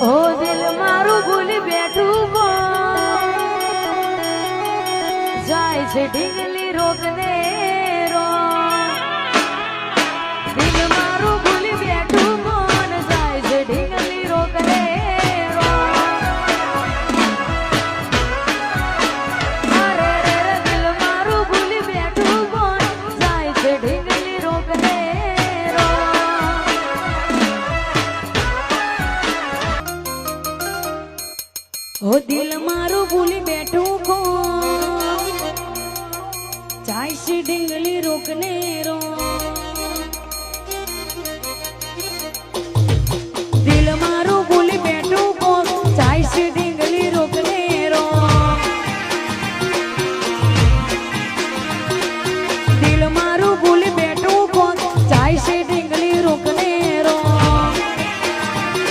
ઓ દિલ મારું ભૂલી બેઠું કોણ જાય છે ઢીંગલી રોકને રો દિલ મારું ભૂલી બેઠું કોણ જાય છે ઢીંગલી રોકને રો અરે રે દિલ મારું ભૂલી બેઠું કોણ જાય છે ઢીંગલી રોકને રો ઓ દિલ મારું ભૂલી બેઠું કોણ જાય છે ઢીંગલી રોકને રો